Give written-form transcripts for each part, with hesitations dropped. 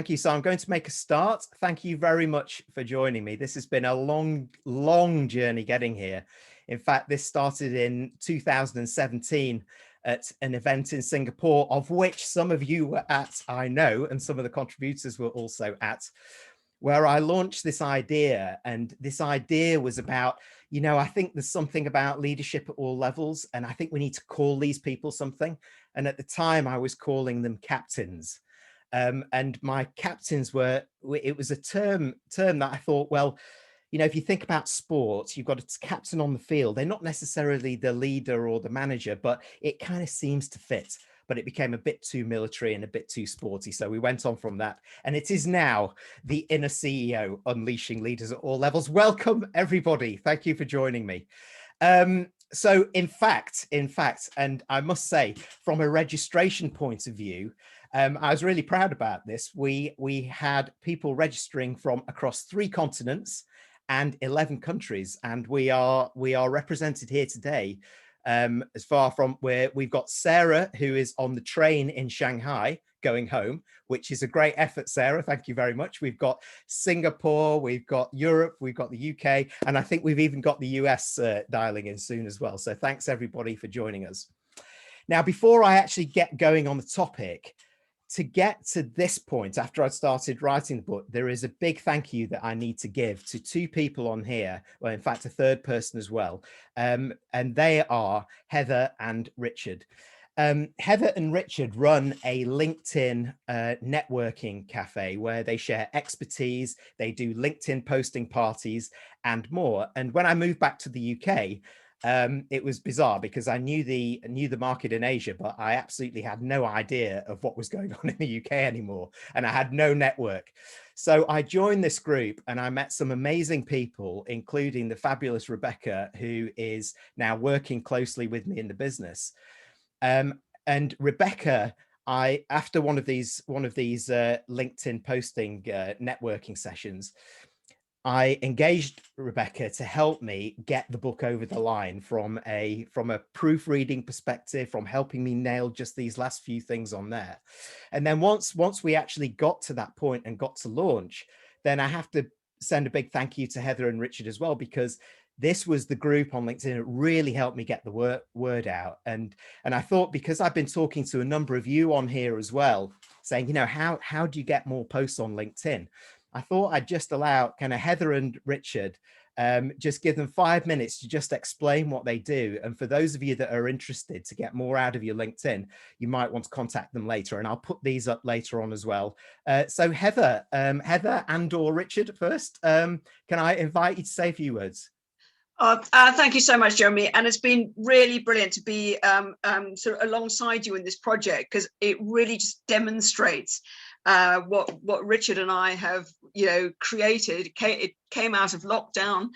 Thank you. So I'm going to make a start. Thank you very much for joining me. This has been a long journey getting here. In fact, this started in 2017 at an event in Singapore, of which some of you were at, I know, and some of the contributors were also at, where I launched this idea. And this idea was about, I think there's something about leadership at all levels, and I think we need to call these people something. And at the time I was calling them captains. And my captains it was a term that I thought, well, if you think about sports, you've got a captain on the field. They're not necessarily the leader or the manager, but it kind of seems to fit. But it became a bit too military and a bit too sporty. So we went on from that. And it is now the Inner CEO, Unleashing Leaders at All Levels. Welcome, everybody. Thank you for joining me. So in fact, and I must say, from a registration point of view, I was really proud about this. We had people registering from across 3 continents and 11 countries, and we are represented here today. As far from where we've got Sarah, who is on the train in Shanghai going home, which is a great effort, Sarah. Thank you very much. We've got Singapore, we've got Europe, we've got the UK, and I think we've even got the US dialing in soon as well. So thanks everybody for joining us. Now, before I actually get going on the topic, to get to this point, after I started writing the book, there is a big thank you that I need to give to 2 people on here. Well, in fact, a 3rd person as well. And they are Heather and Richard. Heather and Richard run a LinkedIn networking cafe where they share expertise. They do LinkedIn posting parties and more. And when I moved back to the UK, it was bizarre because I knew the market in Asia, but I absolutely had no idea of what was going on in the UK anymore. And I had no network. So I joined this group and I met some amazing people, including the fabulous Rebecca, who is now working closely with me in the business. And Rebecca, after one of these LinkedIn posting networking sessions, I engaged Rebecca to help me get the book over the line from a proofreading perspective, from helping me nail just these last few things on there. And then once we actually got to that point and got to launch, then I have to send a big thank you to Heather and Richard as well, because this was the group on LinkedIn that really helped me get the word out. And I thought, because I've been talking to a number of you on here as well, saying, how do you get more posts on LinkedIn? I thought I'd just allow kind of Heather and Richard, just give them 5 minutes to just explain what they do. And for those of you that are interested to get more out of your LinkedIn, you might want to contact them later, and I'll put these up later on as well. So Heather and or Richard first, can I invite you to say a few words? Thank you so much, Jeremy. And it's been really brilliant to be sort of alongside you in this project, because it really just demonstrates what Richard and I have, created. It came out of lockdown.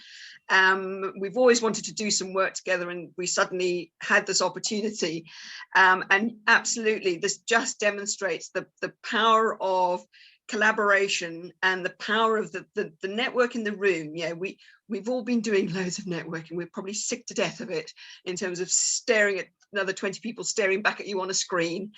We've always wanted to do some work together, and we suddenly had this opportunity. And absolutely, this just demonstrates the power of collaboration and the power of the network in the room. We've all been doing loads of networking. We're probably sick to death of it, in terms of staring at another 20 people staring back at you on a screen.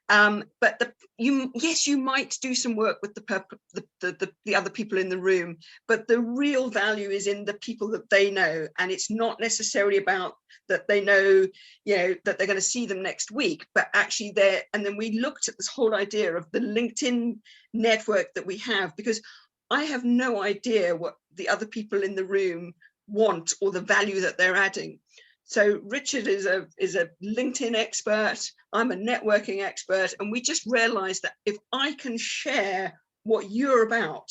But you might do some work with the other people in the room, but the real value is in the people that they know. And it's not necessarily about that they know, that they're going to see them next week, but actually they're. And then we looked at this whole idea of the LinkedIn network that we have, because I have no idea what the other people in the room want or the value that they're adding. So Richard is a LinkedIn expert. I'm a networking expert. And we just realized that if I can share what you're about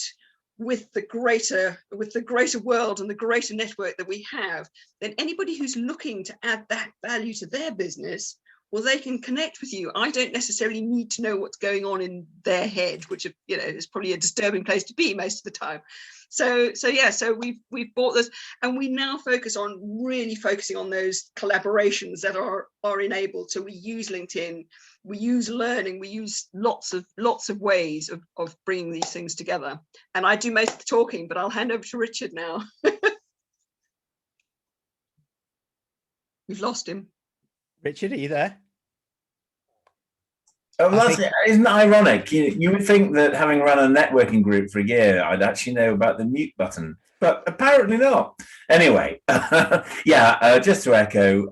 with the greater world and the greater network that we have, then anybody who's looking to add that value to their business, well, they can connect with you. I don't necessarily need to know what's going on in their head, which, is probably a disturbing place to be most of the time. So we've bought this, and we now really focusing on those collaborations that are enabled. So we use LinkedIn, we use learning, we use lots of ways of bringing these things together. And I do most of the talking, but I'll hand over to Richard now. We've lost him. Richard, are you there? Oh, isn't that ironic? You would think that having run a networking group for a year, I'd actually know about the mute button, but apparently not. Anyway, yeah, just to echo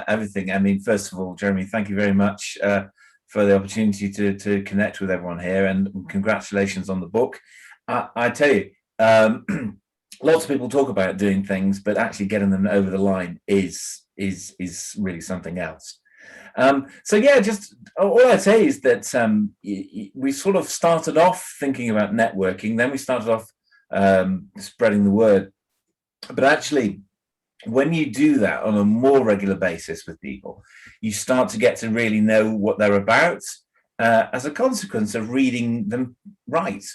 everything. I mean, first of all, Jeremy, thank you very much for the opportunity to connect with everyone here, and congratulations on the book. I tell you, lots of people talk about doing things, but actually getting them over the line is really something else. So yeah, just all I'd say is that we sort of started off thinking about networking, then we started off spreading the word. But actually, when you do that on a more regular basis with people, you start to get to really know what they're about as a consequence of reading them right.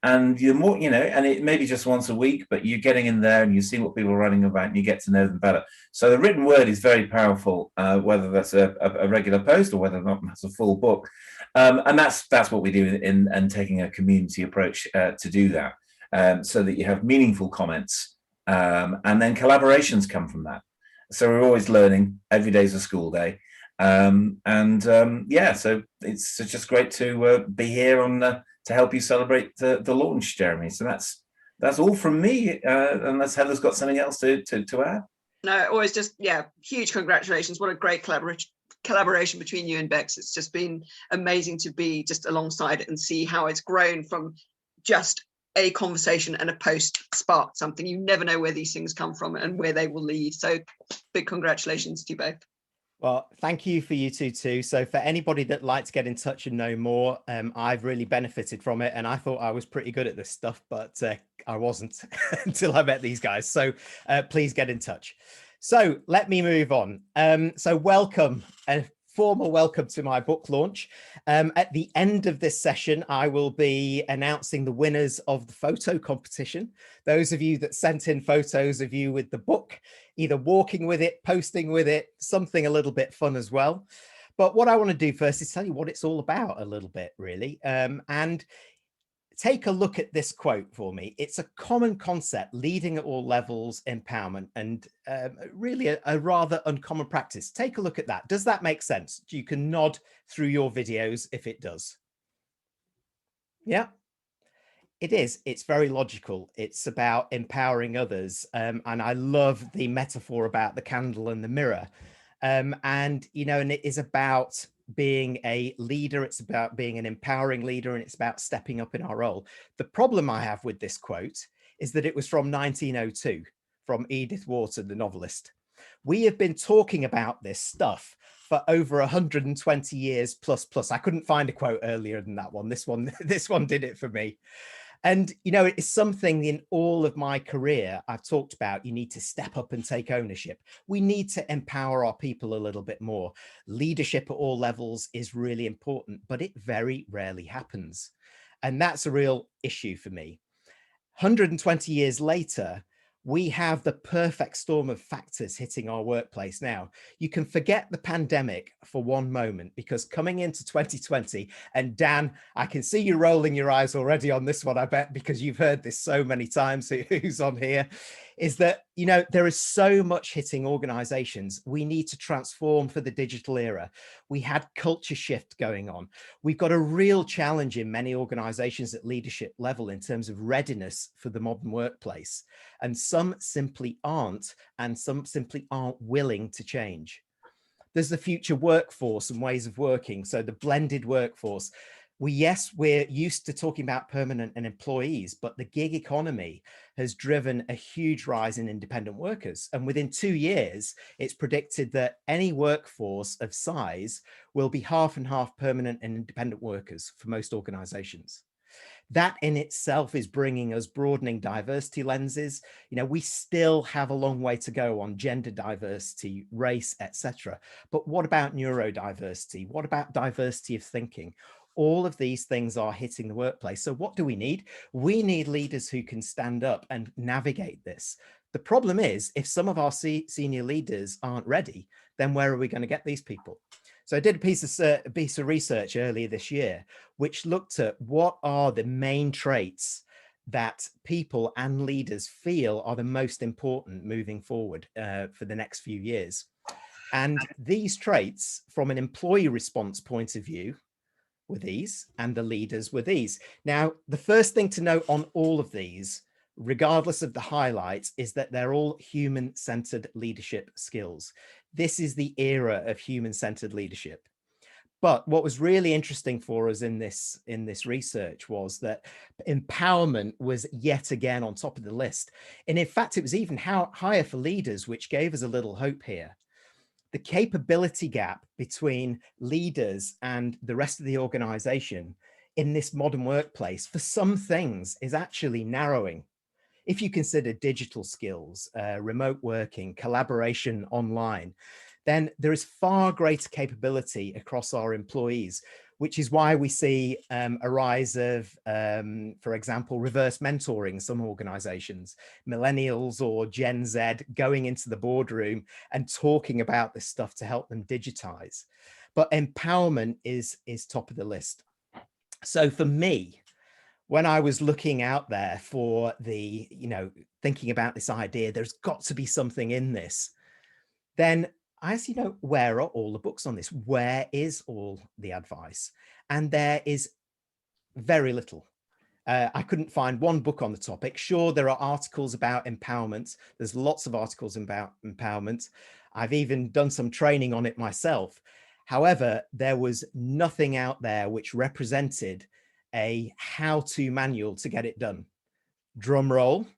And the more, and it may be just once a week, but you're getting in there and you see what people are writing about and you get to know them better. So the written word is very powerful, whether that's a regular post or whether or not that's a full book. And that's what we do in taking a community approach to do that, so that you have meaningful comments, and then collaborations come from that. So we're always learning. Every day's a school day. Yeah, so it's just great to be here on to help you celebrate the launch, Jeremy. So that's all from me, unless Heather's got something else to add. No, always just, yeah, huge congratulations. What a great collaboration between you and Bex. It's just been amazing to be just alongside it and see how it's grown from just a conversation and a post sparked something. You never know where these things come from and where they will lead. So big congratulations to you both. Well, thank you for you two too. So for anybody that'd like to get in touch and know more, I've really benefited from it. And I thought I was pretty good at this stuff, but I wasn't until I met these guys. So please get in touch. So let me move on. So welcome, a formal welcome to my book launch. At the end of this session, I will be announcing the winners of the photo competition. Those of you that sent in photos of you with the book, either walking with it, posting with it, something a little bit fun as well. But what I want to do first is tell you what it's all about a little bit, really. And take a look at this quote for me. It's a common concept, leading at all levels, empowerment, and really a rather uncommon practice. Take a look at that. Does that make sense? You can nod through your videos if it does. Yeah. It is. It's very logical. It's about empowering others. And I love the metaphor about the candle and the mirror. And it is about being a leader. It's about being an empowering leader, and it's about stepping up in our role. The problem I have with this quote is that it was from 1902, from Edith Wharton, the novelist. We have been talking about this stuff for over 120 years plus. I couldn't find a quote earlier than that one. This one did it for me. And, it's something in all of my career I've talked about. You need to step up and take ownership. We need to empower our people a little bit more. Leadership at all levels is really important, but it very rarely happens. And that's a real issue for me. 120 years later, we have the perfect storm of factors hitting our workplace now. You can forget the pandemic for one moment, because coming into 2020, and Dan, I can see you rolling your eyes already on this one, I bet, because you've heard this so many times, who's on here, is that, there is so much hitting organizations. We need to transform for the digital era. We had culture shift going on. We've got a real challenge in many organizations at leadership level in terms of readiness for the modern workplace. And some simply aren't, and some simply aren't willing to change. There's the future workforce and ways of working. So the blended workforce. We're used to talking about permanent and employees, but the gig economy has driven a huge rise in independent workers. And within 2 years, it's predicted that any workforce of size will be half and half permanent and independent workers for most organizations. That in itself is bringing us broadening diversity lenses. We still have a long way to go on gender diversity, race, etc. But what about neurodiversity? What about diversity of thinking? All of these things are hitting the workplace. So what do we need? We need leaders who can stand up and navigate this. The problem is, if some of our senior leaders aren't ready, then where are we going to get these people? So I did a piece of research earlier this year, which looked at what are the main traits that people and leaders feel are the most important moving forward for the next few years. And these traits, from an employee response point of view, were these, and the leaders were these. Now, the first thing to note on all of these, regardless of the highlights, is that they're all human-centered leadership skills. This is the era of human-centered leadership. But what was really interesting for us in this research was that empowerment was yet again on top of the list. And in fact, it was even higher for leaders, which gave us a little hope here. The capability gap between leaders and the rest of the organization in this modern workplace for some things is actually narrowing. If you consider digital skills, remote working, collaboration online, then there is far greater capability across our employees, which is why we see a rise of, for example, reverse mentoring in some organizations, millennials or Gen Z going into the boardroom and talking about this stuff to help them digitize. But empowerment is top of the list. So for me, when I was looking out there for the, thinking about this idea, there's got to be something in this, then I asked, where are all the books on this? Where is all the advice? And there is very little. I couldn't find one book on the topic. Sure, there are articles about empowerment. There's lots of articles about empowerment. I've even done some training on it myself. However, there was nothing out there which represented a how-to manual to get it done. Drum roll.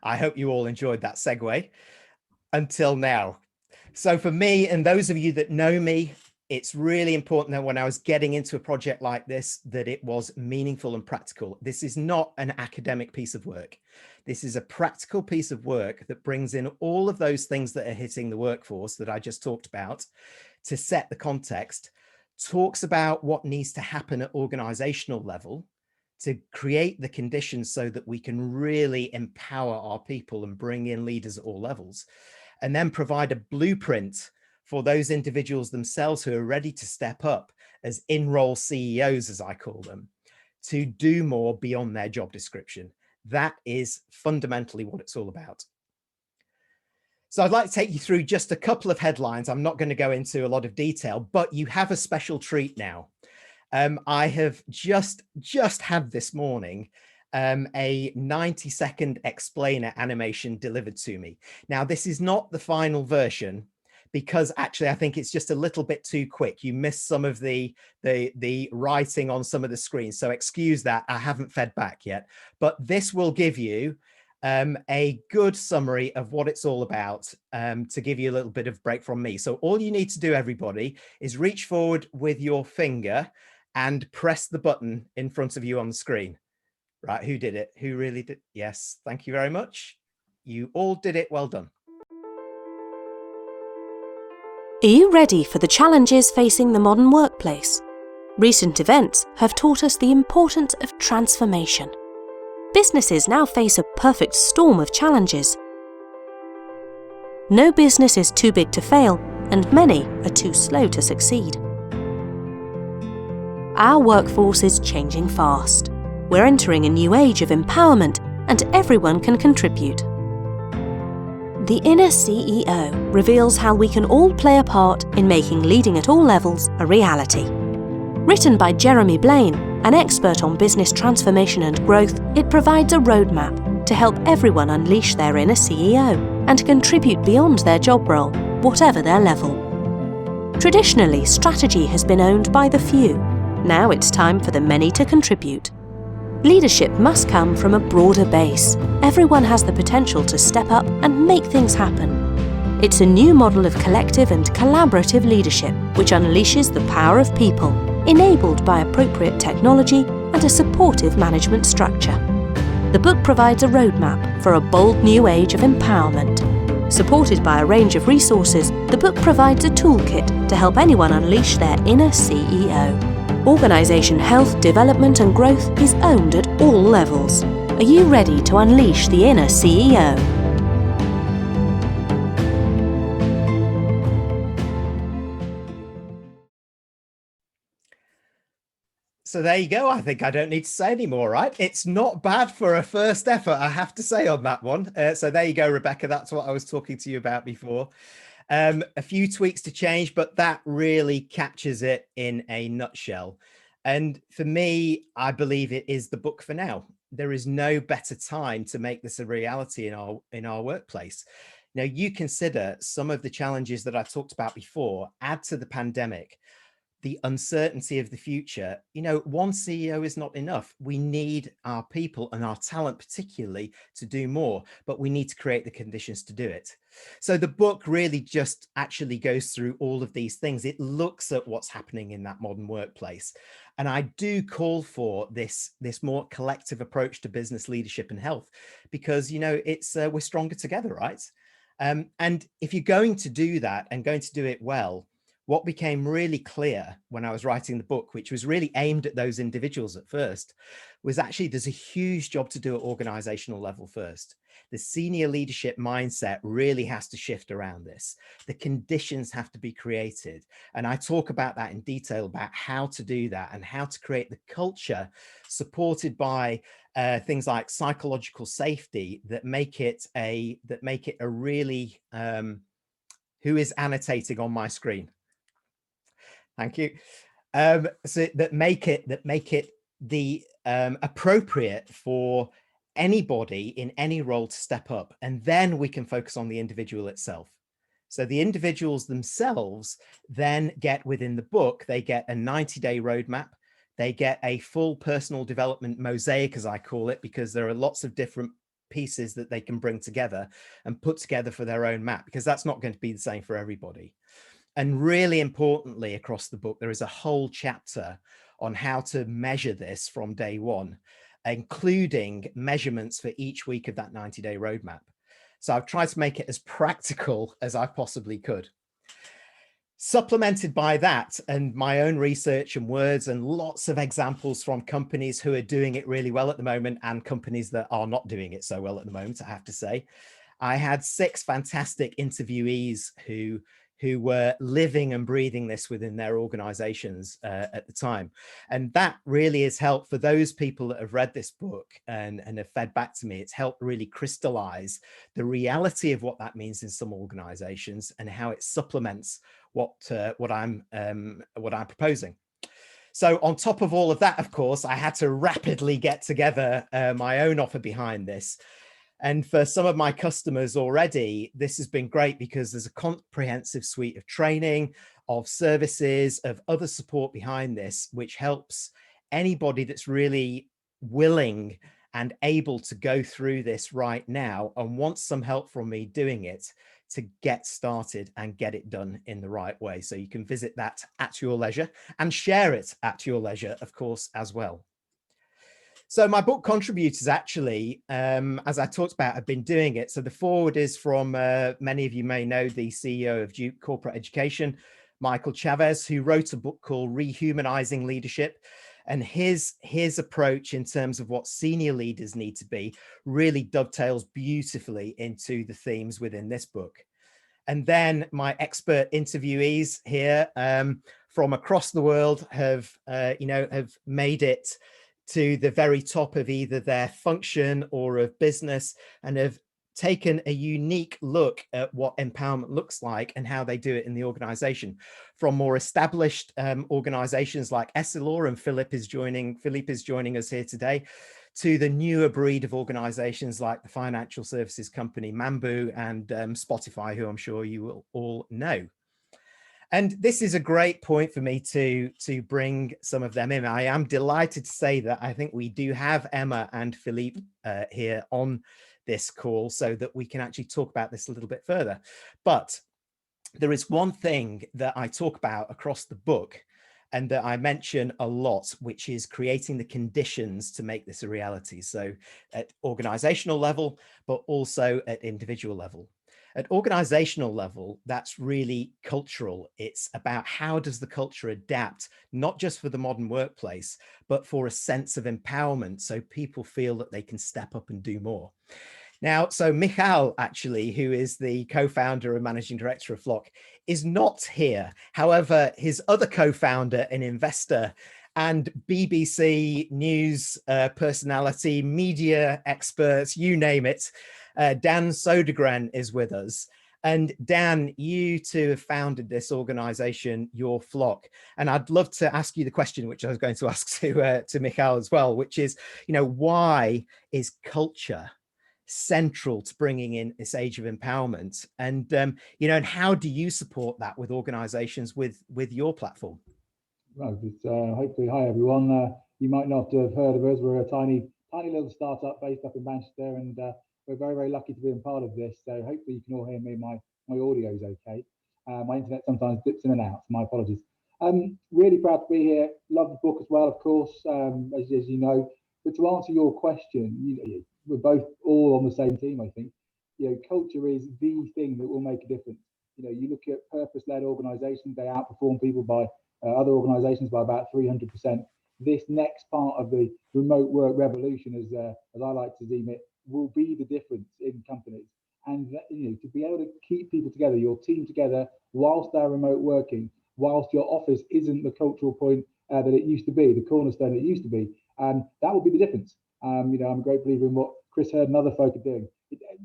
I hope you all enjoyed that segue. Until now. So for me, and those of you that know me, it's really important that when I was getting into a project like this, that it was meaningful and practical. This is not an academic piece of work. This is a practical piece of work that brings in all of those things that are hitting the workforce that I just talked about to set the context, talks about what needs to happen at organizational level to create the conditions so that we can really empower our people and bring in leaders at all levels. And then provide a blueprint for those individuals themselves who are ready to step up as in-role CEOs, as I call them, to do more beyond their job description. That is fundamentally what it's all about. So I'd like to take you through just a couple of headlines. I'm not going to go into a lot of detail, but you have a special treat now. I have just had this morning a 90-second explainer animation delivered to me. Now, this is not the final version because actually I think it's just a little bit too quick. You missed some of the writing on some of the screens. So excuse that, I haven't fed back yet, but this will give you a good summary of what it's all about to give you a little bit of break from me. So all you need to do, everybody, is reach forward with your finger and press the button in front of you on the screen. Right, who did it? Who really did? Yes, thank you very much. You all did it, well done. Are you ready for the challenges facing the modern workplace? Recent events have taught us the importance of transformation. Businesses now face a perfect storm of challenges. No business is too big to fail, and many are too slow to succeed. Our workforce is changing fast. We're entering a new age of empowerment, and everyone can contribute. The Inner CEO reveals how we can all play a part in making leading at all levels a reality. Written by Jeremy Blain, an expert on business transformation and growth, it provides a roadmap to help everyone unleash their inner CEO and contribute beyond their job role, whatever their level. Traditionally, strategy has been owned by the few. Now it's time for the many to contribute. Leadership must come from a broader base. Everyone has the potential to step up and make things happen. It's a new model of collective and collaborative leadership which unleashes the power of people, enabled by appropriate technology and a supportive management structure. The book provides a roadmap for a bold new age of empowerment. Supported by a range of resources, the book provides a toolkit to help anyone unleash their inner CEO. Organisation health, development and growth is owned at all levels. Are you ready to unleash the inner CEO? So there you go. I think I don't need to say any more, right? It's not bad for a first effort, I have to say on that one. So there you go, Rebecca. That's what I was talking to you about before. A few tweaks to change, but that really captures it in a nutshell. And for me, I believe it is the book for now. There is no better time to make this a reality in our workplace. Now, you consider some of the challenges that I talked about before, add to the pandemic, the uncertainty of the future. You know, one CEO is not enough. We need our people and our talent particularly to do more, but we need to create the conditions to do it. So the book really just actually goes through all of these things. It looks at what's happening in that modern workplace. And I do call for this more collective approach to business leadership and health, because, you know, it's we're stronger together, right? And if you're going to do that and going to do it well, what became really clear when I was writing the book, which was really aimed at those individuals at first, was actually there's a huge job to do at organizational level first. The senior leadership mindset really has to shift around this. The conditions have to be created. And I talk about that in detail, about how to do that and how to create the culture supported by things like psychological safety that make it a really, who is annotating on my screen? Thank you. So that make it the appropriate for anybody in any role to step up, and then we can focus on the individual itself. So the individuals themselves then get within the book, they get a 90-day roadmap. They get a full personal development mosaic, as I call it, because there are lots of different pieces that they can bring together and put together for their own map, because that's not going to be the same for everybody. And really importantly, across the book, there is a whole chapter on how to measure this from day one, including measurements for each week of that 90-day roadmap. So I've tried to make it as practical as I possibly could. Supplemented by that and my own research and words and lots of examples from companies who are doing it really well at the moment and companies that are not doing it so well at the moment, I have to say. I had 6 fantastic interviewees who were living and breathing this within their organizations at the time. And that really has helped for those people that have read this book and have fed back to me. It's helped really crystallize the reality of what that means in some organizations and how it supplements what I'm proposing. So on top of all of that, of course, I had to rapidly get together my own offer behind this. And for some of my customers already, this has been great because there's a comprehensive suite of training, of services, of other support behind this, which helps anybody that's really willing and able to go through this right now and wants some help from me doing it to get started and get it done in the right way. So you can visit that at your leisure and share it at your leisure, of course, as well. So my book contributors actually, as I talked about, have been doing it. So the forward is from, many of you may know, the CEO of Duke Corporate Education, Michael Chavez, who wrote a book called Rehumanizing Leadership. And his approach in terms of what senior leaders need to be really dovetails beautifully into the themes within this book. And then my expert interviewees here from across the world have made it to the very top of either their function or of business, and have taken a unique look at what empowerment looks like and how they do it in the organization. From more established organizations like Essilor, and Philippe is joining us here today, to the newer breed of organizations like the financial services company Mambu and Spotify, who I'm sure you will all know. And this is a great point for me to bring some of them in. I am delighted to say that I think we do have Emma and Philippe here on this call so that we can actually talk about this a little bit further. But there is one thing that I talk about across the book and that I mention a lot, which is creating the conditions to make this a reality. So at organizational level, but also at individual level. At organizational level, that's really cultural. It's about how does the culture adapt, not just for the modern workplace, but for a sense of empowerment, so people feel that they can step up and do more. Now, so Michal, actually, who is the co-founder and managing director of Flock, is not here. However, his other co-founder and investor and BBC News personality, media experts, you name it, Dan Sodergren is with us. And Dan, you two have founded this organization, Your Flock. And I'd love to ask you the question, which I was going to ask to Michal as well, which is, why is culture central to bringing in this age of empowerment? And, and how do you support that with organizations with your platform? Right, hopefully, hi everyone. You might not have heard of us. We're a tiny little startup based up in Manchester, and we're very, very lucky to be a part of this. So hopefully you can all hear me. My audio is okay. My internet sometimes dips in and out, so my apologies. Really proud to be here. Love the book as well, of course, as you know. But to answer your question, we're both all on the same team, I think. Culture is the thing that will make a difference. You look at purpose-led organizations, they outperform people by other organizations by about 300%. This next part of the remote work revolution, as I like to deem it, will be the difference in companies. And to be able to keep people together, your team together, whilst they're remote working, whilst your office isn't the cultural point that it used to be, the cornerstone it used to be, that will be the difference. I'm a great believer in what Chris Hurd and other folk are doing.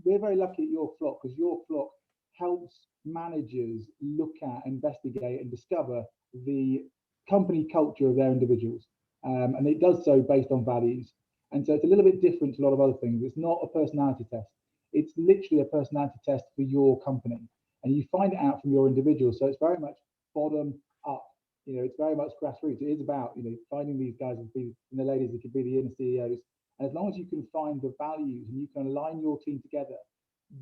We're very lucky at Your Flock, because Your Flock helps managers look at, investigate, and discover the company culture of their individuals, and it does so based on values. And so it's a little bit different to a lot of other things. It's not a personality test. It's literally a personality test for your company, and you find it out from your individual. So it's very much bottom up. It's very much grassroots. It is about finding these guys and the ladies that could be the inner CEOs. And as long as you can find the values and you can align your team together,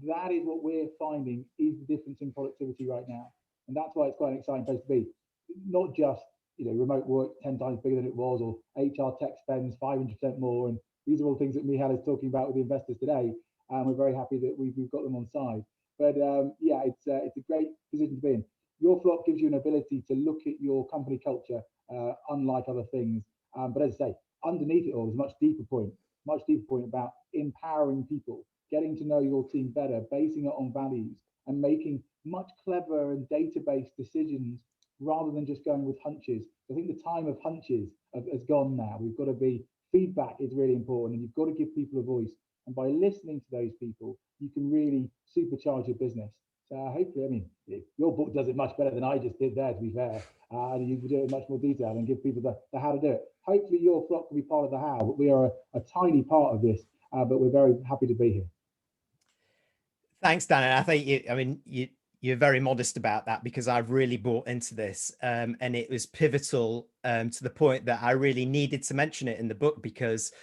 that is what we're finding is the difference in productivity right now. And that's why it's quite an exciting place to be. Not just remote work 10 times bigger than it was, or HR tech spends 500% more, and these are all things that Michal is talking about with the investors today, and we're very happy that we've got them on side. But yeah, it's a great position to be in. Your Flock gives you an ability to look at your company culture, unlike other things. But as I say, underneath it all is a much deeper point about empowering people, getting to know your team better, basing it on values, and making much clever and data-based decisions rather than just going with hunches. I think the time of hunches has gone now. We've got to be, feedback is really important, and you've got to give people a voice. And by listening to those people, you can really supercharge your business. So hopefully, your book does it much better than I just did there, to be fair. You can do it in much more detail and give people the how to do it. Hopefully your Flock can be part of the how, but we are a tiny part of this, but we're very happy to be here. Thanks, Dan. And I think you're very modest about that, because I've really bought into this, and it was pivotal to the point that I really needed to mention it in the book, because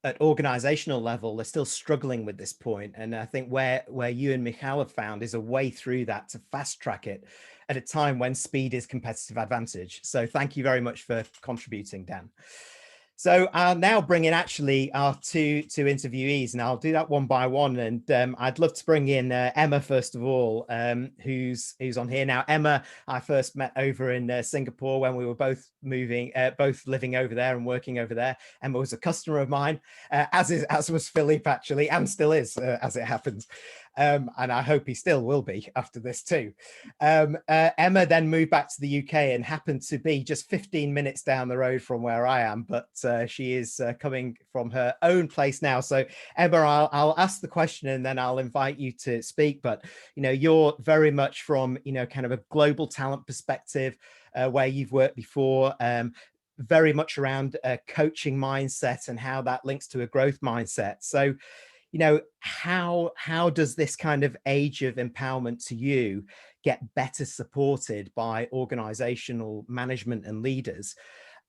at organizational level, they're still struggling with this point. And I think where you and Michal have found is a way through that to fast track it at a time when speed is competitive advantage. So thank you very much for contributing, Dan. So I'll now bring in actually our two interviewees, and I'll do that one by one. And I'd love to bring in Emma first of all, who's on here now. Emma, I first met over in Singapore when we were both both living over there and working over there. Emma was a customer of mine, as was Philippe actually, and still is, as it happens. And I hope he still will be after this too. Emma then moved back to the UK and happened to be just 15 minutes down the road from where I am, but she is coming from her own place now. So Emma, I'll ask the question and then I'll invite you to speak. But you're very much from kind of a global talent perspective, where you've worked before. Very much around a coaching mindset and how that links to a growth mindset. So how does this kind of age of empowerment to you get better supported by organizational management and leaders?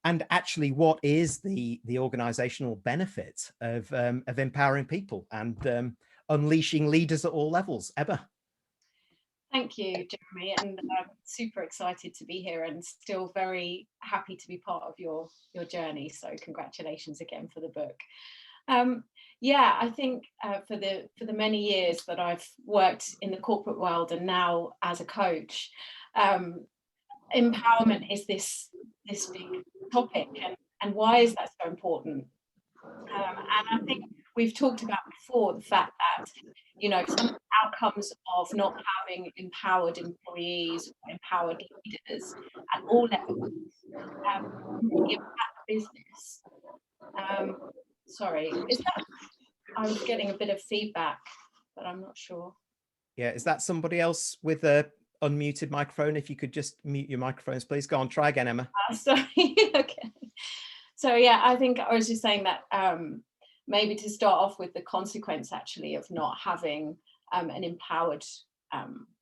And actually, what is the organizational benefit of empowering people and unleashing leaders at all levels? Emma. Thank you, Jeremy, and I'm super excited to be here and still very happy to be part of your journey. So congratulations again for the book. Yeah, I think for the many years that I've worked in the corporate world and now as a coach, empowerment is this big topic, and why is that so important? And I think we've talked about before the fact that some outcomes of not having empowered employees or empowered leaders at all levels really impact business. Sorry, is that? I was getting a bit of feedback, but I'm not sure. Yeah, is that somebody else with a unmuted microphone? If you could just mute your microphones, please. Go on, try again, Emma. Sorry. Okay. So yeah, I think I was just saying that maybe to start off with the consequence actually of not having an empowered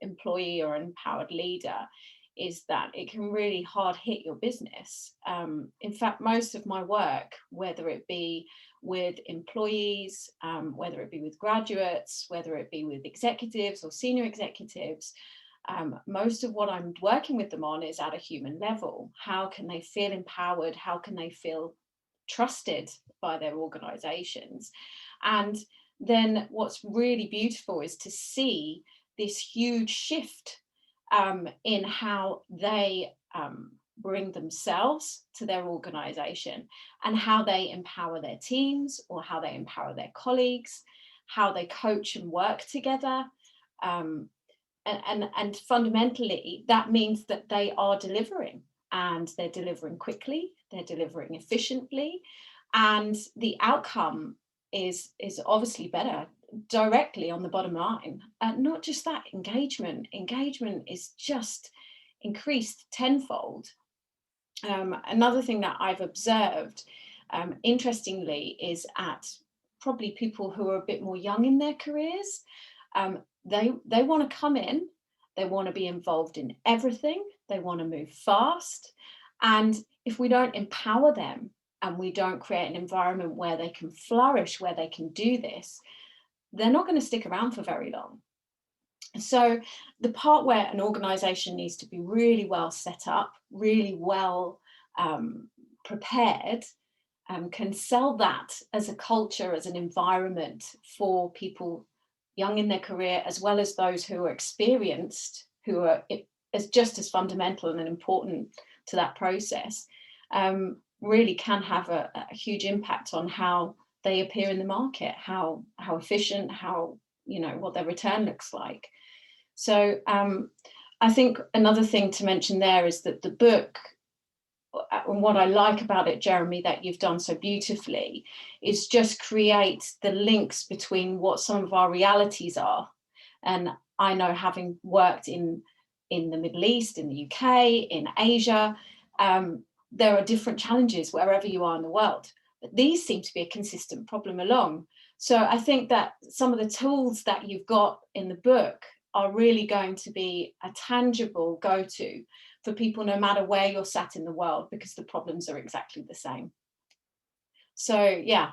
employee or empowered leader is that it can really hard hit your business. In fact, most of my work, whether it be with employees, whether it be with graduates, whether it be with executives or senior executives, most of what I'm working with them on is at a human level. How can they feel empowered? How can they feel trusted by their organizations? And then what's really beautiful is to see this huge shift in how they bring themselves to their organization and how they empower their teams or how they empower their colleagues, how they coach and work together. And fundamentally, that means that they are delivering, and they're delivering quickly, they're delivering efficiently, and the outcome is obviously better directly on the bottom line. Not just that, engagement is just increased tenfold. Another thing that I've observed, interestingly, is at probably people who are a bit more young in their careers. They want to come in, they want to be involved in everything, they want to move fast. And if we don't empower them and we don't create an environment where they can flourish, where they can do this, they're not going to stick around for very long. So the part where an organization needs to be really well set up, really well prepared, can sell that as a culture, as an environment for people young in their career, as well as those who are experienced, who are just as fundamental and important to that process, really can have a huge impact on how they appear in the market, how efficient, how, what their return looks like. So I think another thing to mention there is that the book, and what I like about it, Jeremy, that you've done so beautifully, is just create the links between what some of our realities are. And I know, having worked in the Middle East, in the UK, in Asia, there are different challenges wherever you are in the world. But these seem to be a consistent problem along. So I think that some of the tools that you've got in the book are really going to be a tangible go-to for people, no matter where you're sat in the world, because the problems are exactly the same. So yeah,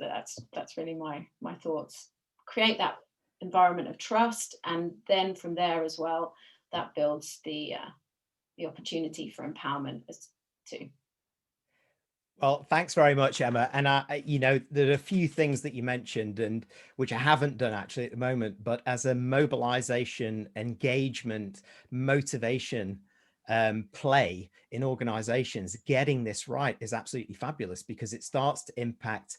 that's really my thoughts. Create that environment of trust, and then from there as well, that builds the opportunity for empowerment as too. Well, thanks very much, Emma. And there are a few things that you mentioned, and which I haven't done actually at the moment, but as a mobilization, engagement, motivation play in organizations, getting this right is absolutely fabulous, because it starts to impact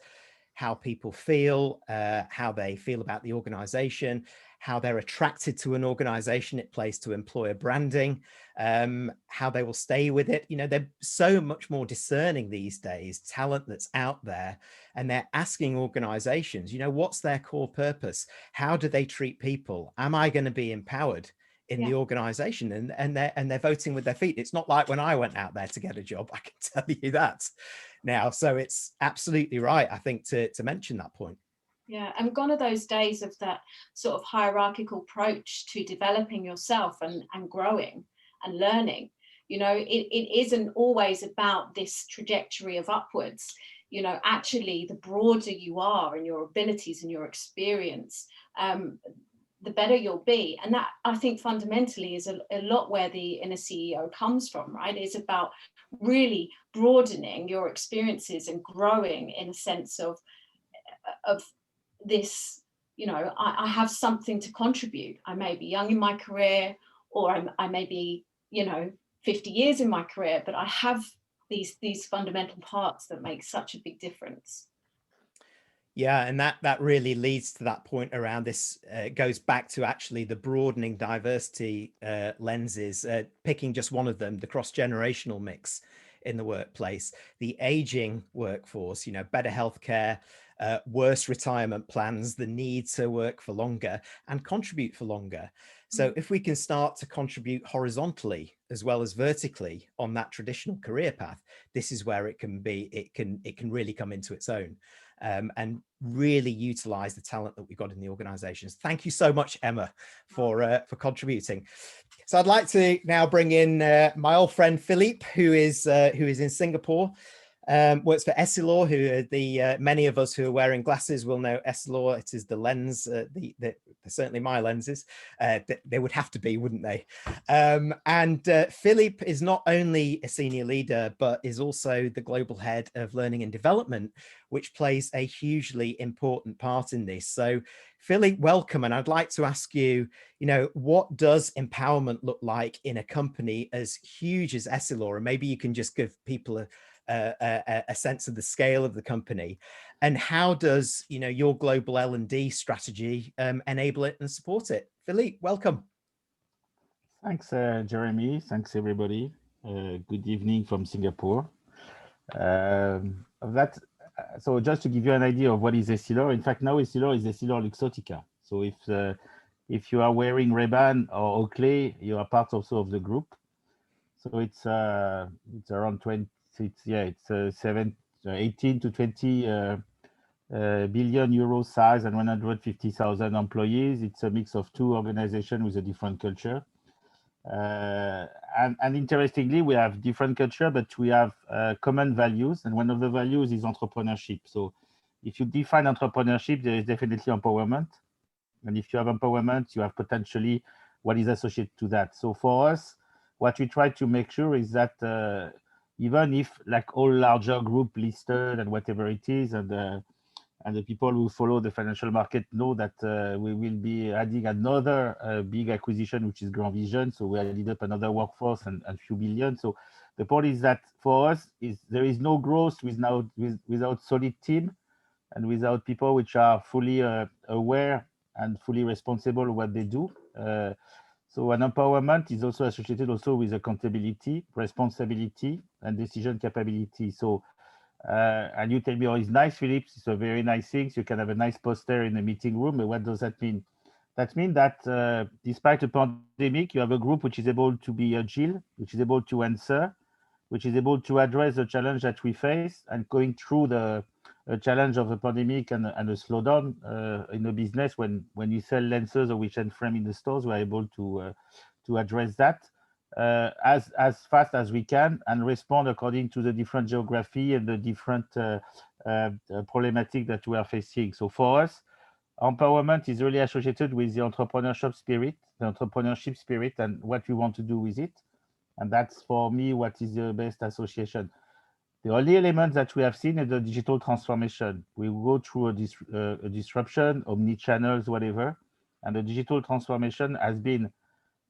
how people feel, how they feel about the organization, how they're attracted to an organization. It plays to employer branding, how they will stay with it. They're so much more discerning these days, talent that's out there, and they're asking organizations, what's their core purpose? How do they treat people? Am I going to be empowered in the organization? And they're voting with their feet. It's not like when I went out there to get a job, I can tell you that now. So it's absolutely right, I think, to mention that point. Yeah, and gone are those days of that sort of hierarchical approach to developing yourself and growing and learning. It isn't always about this trajectory of upwards. Actually, the broader you are in your abilities and your experience, the better you'll be. And that, I think, fundamentally is a lot where the inner CEO comes from, right? It's about really broadening your experiences and growing in a sense of this, I have something to contribute. I may be young in my career, or I may be, 50 years in my career, but I have these fundamental parts that make such a big difference. Yeah, and that really leads to that point around this. Goes back to actually the broadening diversity lenses, picking just one of them, the cross-generational mix in the workplace, the aging workforce, better healthcare, worse retirement plans, the need to work for longer and contribute for longer. So if we can start to contribute horizontally as well as vertically on that traditional career path, this is where it can really come into its own, and really utilize the talent that we've got in the organizations. Thank you so much, Emma, for contributing. So I'd like to now bring in my old friend Philippe, who is in Singapore. Works for Essilor, who many of us who are wearing glasses will know Essilor. It is the lens, certainly my lenses. They would have to be, wouldn't they? And Philippe is not only a senior leader, but is also the global head of learning and development, which plays a hugely important part in this. So Philippe, welcome. And I'd like to ask you, what does empowerment look like in a company as huge as Essilor? And maybe you can just give people a sense of the scale of the company, and how does your global L&D strategy enable it and support it? Philippe, welcome. Thanks, Jeremy. Thanks, everybody. Good evening from Singapore. So just to give you an idea of what is Essilor, in fact, now Essilor is Essilor Luxottica. So if you are wearing Ray-Ban or Oakley, you are part also of the group. So it's around 18 to 20 billion euro size and 150,000 employees. It's a mix of two organizations with a different culture. And interestingly, we have different culture, but we have common values. And one of the values is entrepreneurship. So if you define entrepreneurship, there is definitely empowerment. And if you have empowerment, you have potentially what is associated to that. So for us, what we try to make sure is that even if, like all larger group listed and whatever it is, and the people who follow the financial market know that we will be adding another big acquisition, which is Grand Vision. So we added up another workforce and few billion. So the point is that for us, there is no growth without solid team and without people which are fully aware and fully responsible of what they do. So an empowerment is also associated also with accountability, responsibility, and decision capability. So, and you tell me, oh, it's nice, Philippe, it's a very nice thing. So you can have a nice poster in the meeting room, but what does that mean? That means that despite a pandemic, you have a group which is able to be agile, which is able to answer, which is able to address the challenge that we face, and going through the challenge of the pandemic and a slowdown in the business. When you sell lenses or vision frame in the stores, we're able to address that as fast as we can and respond according to the different geography and the different problematic that we are facing. So for us, empowerment is really associated with the entrepreneurship spirit and what we want to do with it. And that's, for me, what is the best association. The only element that we have seen is the digital transformation. We go through a disruption, omni-channels, whatever, and the digital transformation has been,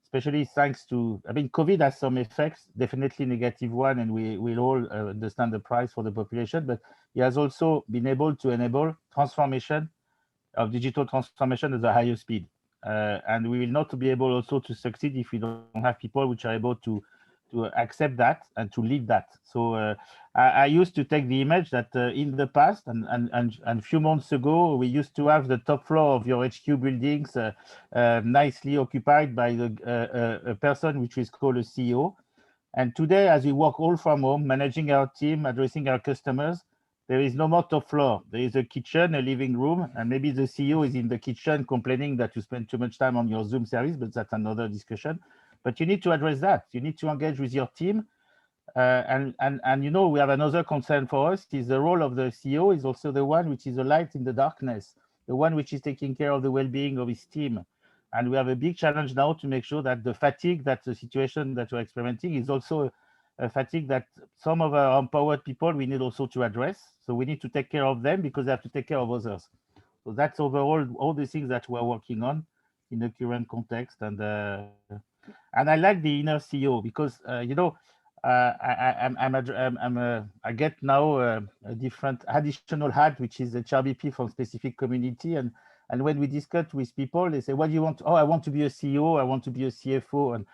especially thanks to, COVID has some effects, definitely negative one, and we'll all understand the price for the population, but it has also been able to enable transformation of digital transformation at the higher speed. And we will not be able also to succeed if we don't have people which are able to accept that and to lead that. So I used to take the image that in the past and few months ago, we used to have the top floor of your HQ buildings nicely occupied by a person which is called a CEO. And today, as we work all from home, managing our team, addressing our customers, there is no more top floor. There is a kitchen, a living room, and maybe the CEO is in the kitchen complaining that you spend too much time on your Zoom service, but that's another discussion. But you need to address that. You need to engage with your team. And we have another concern for us is the role of the CEO is also the one which is a light in the darkness, the one which is taking care of the well-being of his team. And we have a big challenge now to make sure that the fatigue, that the situation that we're experimenting is also a fatigue that some of our empowered people we need also to address. So we need to take care of them because they have to take care of others. So that's overall all the things that we're working on in the current context. And I like the inner CEO because I get now a different additional hat, which is a HRBP from specific community. And when we discuss with people, they say, "What do you want?" "Oh, I want to be a CEO. I want to be a CFO."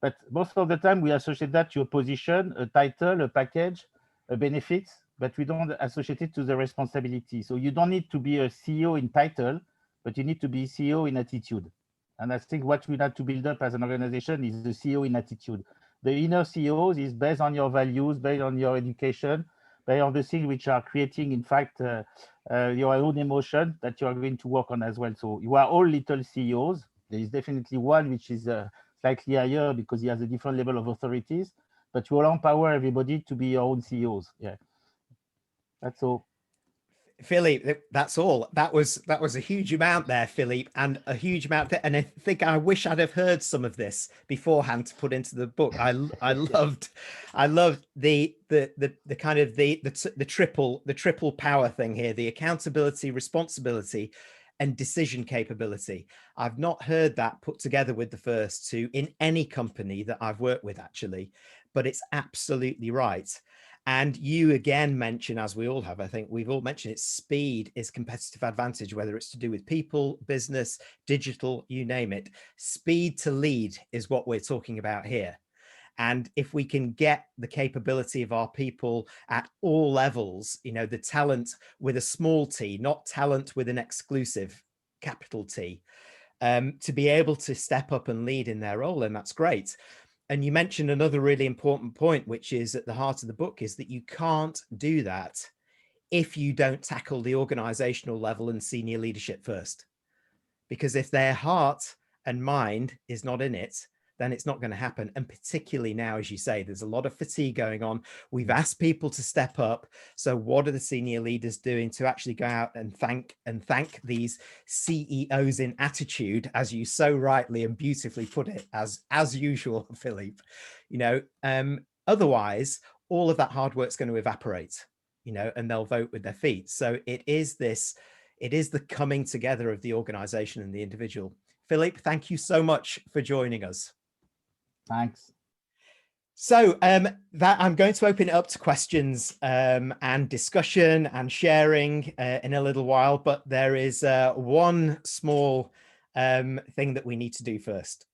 But most of the time, we associate that to a position, a title, a package, a benefits. but we don't associate it to the responsibility. So you don't need to be a CEO in title, but you need to be CEO in attitude. And I think what we have to build up as an organization is the CEO in attitude. The inner CEOs is based on your values, based on your education, based on the things which are creating, in fact, your own emotion that you are going to work on as well. So you are all little CEOs. There is definitely one which is slightly higher because he has a different level of authorities, but you will empower everybody to be your own CEOs. Yeah, that's all. Philippe, that's all. That was a huge amount there, Philippe, and a huge amount. And I think I wish I'd have heard some of this beforehand to put into the book. I loved the kind of the triple power thing here: the accountability, responsibility, and decision capability. I've not heard that put together with the first two in any company that I've worked with, actually, but it's absolutely right. And you again mention, as we all have, I think we've all mentioned it, speed is competitive advantage, whether it's to do with people, business, digital, you name it. Speed to lead is what we're talking about here. And if we can get the capability of our people at all levels, you know, the talent with a small t, not talent with an exclusive capital T, to be able to step up and lead in their role, and that's great. And you mentioned another really important point, which is at the heart of the book, is that you can't do that if you don't tackle the organizational level and senior leadership first. Because if their heart and mind is not in it, then it's not going to happen. And particularly now, as you say, there's a lot of fatigue going on. We've asked people to step up. So what are the senior leaders doing to actually go out and thank these CEOs in attitude, as you so rightly and beautifully put it, as usual, Philippe? You know, otherwise, all of that hard work's going to evaporate, you know, and they'll vote with their feet. So it is the coming together of the organization and the individual. Philippe, thank you so much for joining us. Thanks. So that I'm going to open it up to questions and discussion and sharing in a little while, but there is one small thing that we need to do first.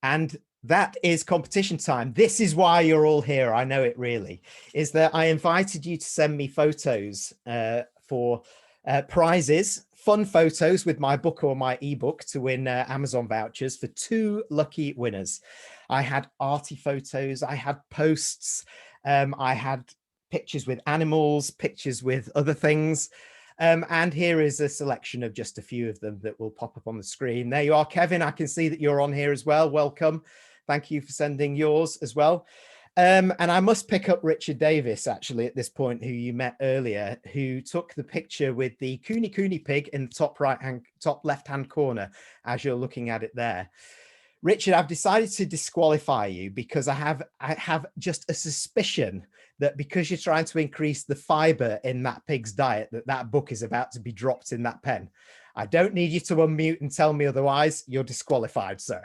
And that is competition time. This is why you're all here. I know it really is that I invited you to send me photos for prizes, fun photos with my book or my ebook to win Amazon vouchers for 2 lucky winners. I had arty photos, I had posts, I had pictures with animals, pictures with other things. And here is a selection of just a few of them that will pop up on the screen. There you are, Kevin. I can see that you're on here as well. Welcome. Thank you for sending yours as well. And I must pick up Richard Davis, actually, at this point, who you met earlier, who took the picture with the Cooney pig in the top left-hand corner, as you're looking at it there. Richard, I've decided to disqualify you because I have just a suspicion that because you're trying to increase the fiber in that pig's diet, that book is about to be dropped in that pen. I don't need you to unmute and tell me otherwise. You're disqualified, sir.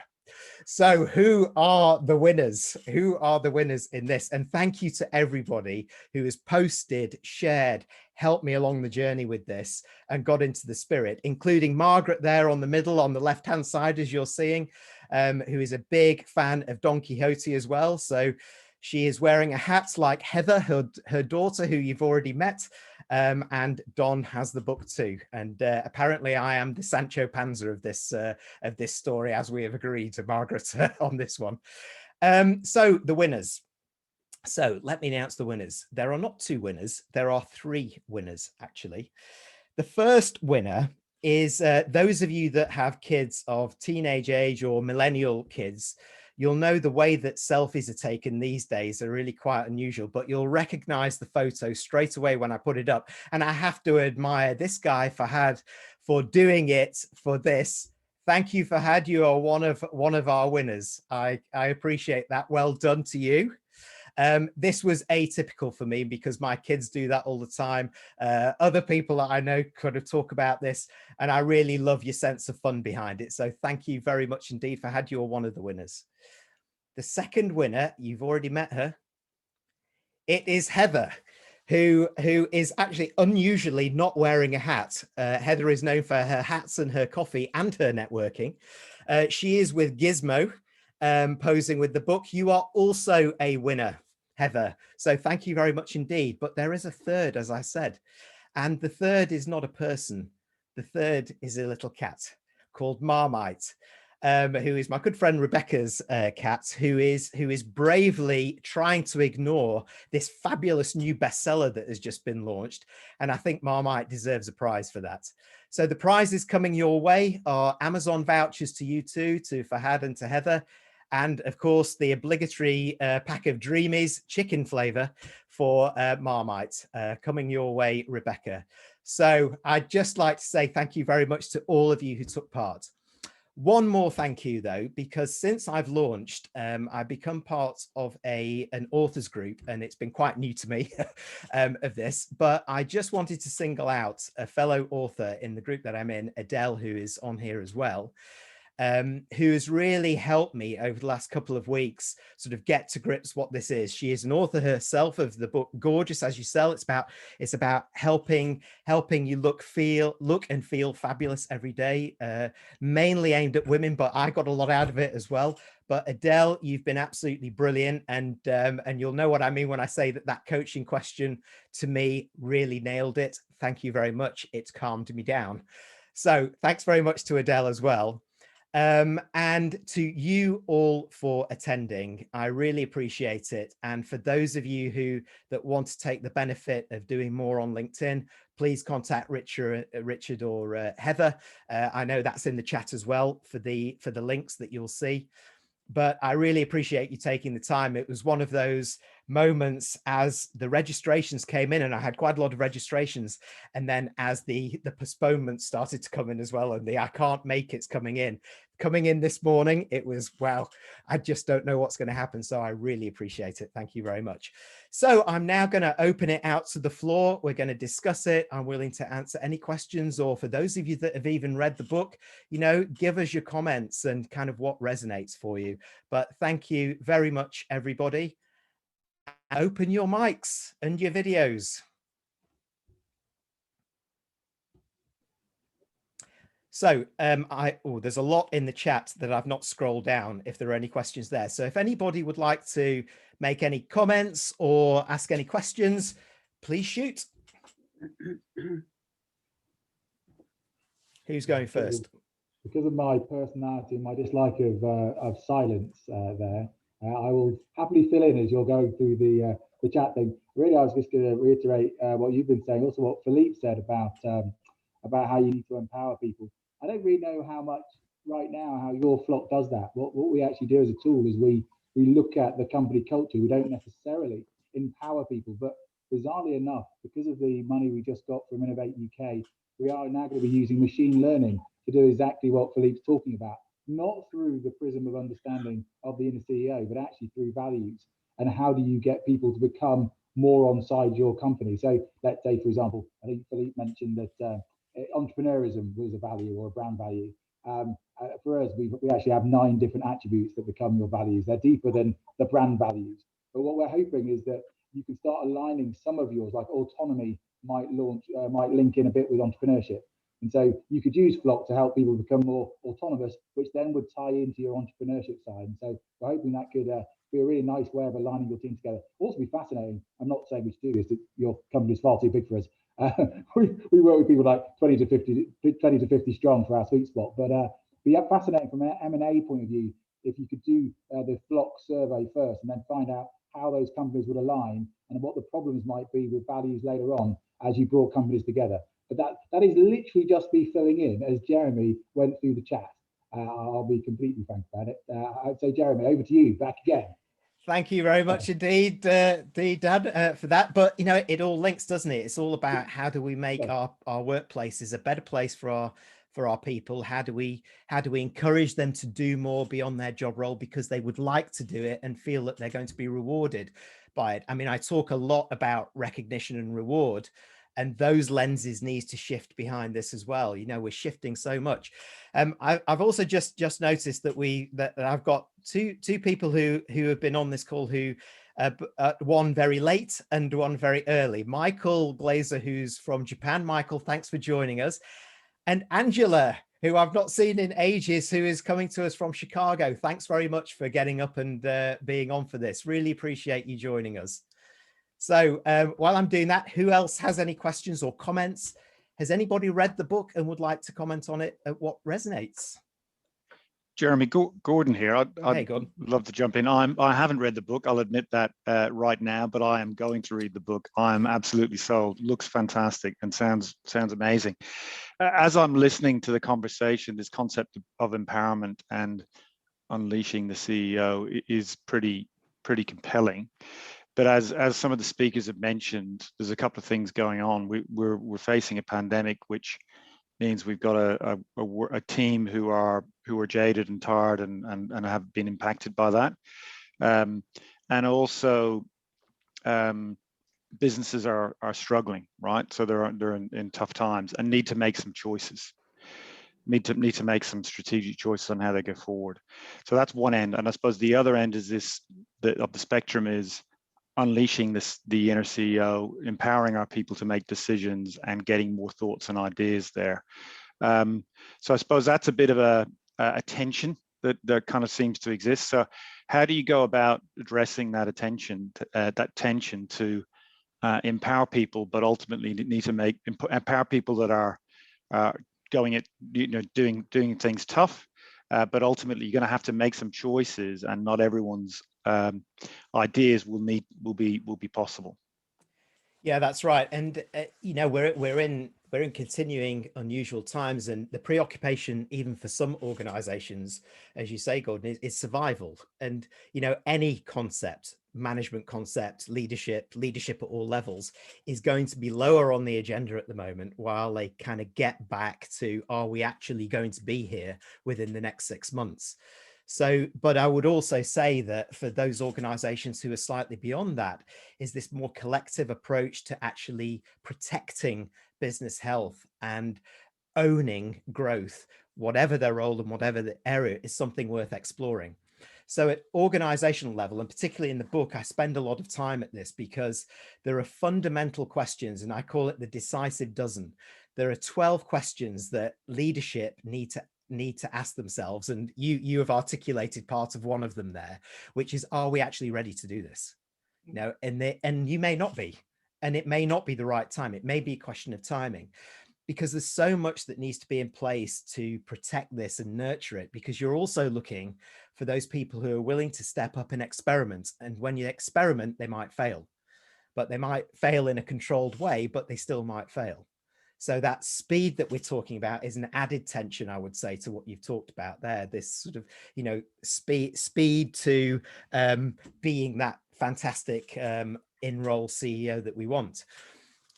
So who are the winners? Who are the winners in this? And thank you to everybody who has posted, shared, helped me along the journey with this and got into the spirit, including Margaret there on the middle, on the left-hand side, as you're seeing, who is a big fan of Don Quixote as well. So she is wearing a hat like Heather, her daughter, who you've already met. And Don has the book too. And apparently I am the Sancho Panza of this story, as we have agreed to Margaret on this one. So the winners. So let me announce the winners. There are not 2 winners. There are 3 winners, actually. The first winner is those of you that have kids of teenage age or millennial kids. You'll know the way that selfies are taken these days are really quite unusual, but you'll recognize the photo straight away when I put it up. And I have to admire this guy, Fahad, for doing it for this. Thank you, Fahad. You are one of our winners. I appreciate that. Well done to you. This was atypical for me because my kids do that all the time. Other people that I know could have talked about this, and I really love your sense of fun behind it. So thank you very much indeed, Fahad. You're one of the winners. The second winner, you've already met her. It is Heather, who is actually unusually not wearing a hat. Heather is known for her hats and her coffee and her networking. She is with Gizmo, posing with the book. You are also a winner, Heather. So thank you very much indeed. But there is a third, as I said, and the third is not a person. The third is a little cat called Marmite, who is my good friend Rebecca's cat, who is bravely trying to ignore this fabulous new bestseller that has just been launched. And I think Marmite deserves a prize for that. So the prizes coming your way are Amazon vouchers to you two, to Fahad and to Heather. And of course, the obligatory pack of Dreamies chicken flavor for Marmite coming your way, Rebecca. So I'd just like to say thank you very much to all of you who took part. One more thank you, though, because since I've launched, I've become part of an authors group, and it's been quite new to me of this, but I just wanted to single out a fellow author in the group that I'm in, Adele, who is on here as well, who has really helped me over the last couple of weeks sort of get to grips what this is. She is an author herself of the book Gorgeous As You Sell. It's about helping you look and feel fabulous every day, mainly aimed at women, but I got a lot out of it as well. But Adele, you've been absolutely brilliant, and you'll know what I mean when I say that coaching question to me really nailed it. Thank you very much. It's calmed me down. So thanks very much to Adele as well. And to you all for attending. I really appreciate it. And for those of you that want to take the benefit of doing more on LinkedIn, please contact Richard or Heather. I know that's in the chat as well for the links that you'll see. But I really appreciate you taking the time. It was one of those moments as the registrations came in, and I had quite a lot of registrations. And then as the postponements started to come in as well, and the I can't make it's coming in this morning, it was, wow, I just don't know what's going to happen. So I really appreciate it. Thank you very much. So I'm now going to open it out to the floor. We're going to discuss it. I'm willing to answer any questions, or for those of you that have even read the book, give us your comments and kind of what resonates for you. But thank you very much, everybody. Open your mics and your videos. So there's a lot in the chat that I've not scrolled down if there are any questions there. So if anybody would like to make any comments or ask any questions, please shoot. Who's going first? Because of my personality and my dislike of silence there, I will happily fill in as you're going through the chat thing. Really, I was just going to reiterate what you've been saying, also what Philippe said about how you need to empower people. I don't really know how much right now how your flock does that. What we actually do as a tool is we look at the company culture. We don't necessarily empower people, but bizarrely enough, because of the money we just got from Innovate UK, we are now going to be using machine learning to do exactly what Philippe's talking about, not through the prism of understanding of the inner CEO, but actually through values. And how do you get people to become more on side your company? So let's say, for example, I think Philippe mentioned that entrepreneurism was a value or a brand value. For us, we actually have 9 different attributes that become your values. They're deeper than the brand values. But what we're hoping is that you can start aligning some of yours, like autonomy might link in a bit with entrepreneurship. And so you could use Flock to help people become more autonomous, which then would tie into your entrepreneurship side. And so we're hoping that could be a really nice way of aligning your team together. Also be fascinating. I'm not saying we should do this, your company's far too big for us. We work with people like 20 to 50 strong for our sweet spot, but yeah, fascinating from an M&A point of view. If you could do the Flock survey first and then find out how those companies would align and what the problems might be with values later on as you brought companies together. But that is literally just me filling in as Jeremy went through the chat. I'll be completely frank about it. I'd say, Jeremy, over to you, back again. Thank you very much indeed, Dan, for that. But, it all links, doesn't it? It's all about how do we make our workplaces a better place for our people? How do we encourage them to do more beyond their job role because they would like to do it and feel that they're going to be rewarded by it? I mean, I talk a lot about recognition and reward, and those lenses need to shift behind this as well. We're shifting so much. I've also just noticed that I've got two people who have been on this call who one very late and one very early. Michael Glazer, who's from Japan. Michael, thanks for joining us. And Angela, who I've not seen in ages, who is coming to us from Chicago. Thanks very much for getting up and being on for this. Really appreciate you joining us. So while I'm doing that, who else has any questions or comments? Has anybody read the book and would like to comment on it at what resonates? Jeremy, Gordon here. Hey, Gordon. Love to jump in. I haven't read the book, I'll admit that right now, but I am going to read the book. I'm absolutely sold. Looks fantastic and sounds amazing. As I'm listening to the conversation, this concept of empowerment and unleashing the CEO is pretty compelling. But as some of the speakers have mentioned, there's a couple of things going on. We're facing a pandemic, which means we've got a team who are jaded and tired and have been impacted by that, and also businesses are struggling, right? So they're in tough times and need to make some choices. Need to make some strategic choices on how they go forward. So that's one end, and I suppose the other end is of the spectrum is unleashing the inner CEO, empowering our people to make decisions and getting more thoughts and ideas there. So I suppose that's a bit of a tension that kind of seems to exist. So how do you go about addressing that tension to empower people, but ultimately need to empower people that are going at, doing things tough, but ultimately you're going to have to make some choices, and not everyone's ideas will be possible. Yeah, that's right. And we're in continuing unusual times, and the preoccupation, even for some organizations, as you say, Gordon, is survival. And any concept, management concept, leadership at all levels, is going to be lower on the agenda at the moment, while they kind of get back to, are we actually going to be here within the next 6 months? So, but I would also say that for those organizations who are slightly beyond that, is this more collective approach to actually protecting business health and owning growth, whatever their role and whatever the area, is something worth exploring. So at organizational level, and particularly in the book, I spend a lot of time at this because there are fundamental questions, and I call it the Decisive Dozen. There are 12 questions that leadership need to ask themselves, and you have articulated part of one of them there, which is, are we actually ready to do this? And you may not be, and it may not be the right time. It may be a question of timing, because there's so much that needs to be in place to protect this and nurture it, because you're also looking for those people who are willing to step up and experiment. And when you experiment, they might fail, but they might fail in a controlled way, but they still might fail. So that speed that we're talking about is an added tension, I would say, to what you've talked about there. This sort of, speed to being that fantastic in-role CEO that we want.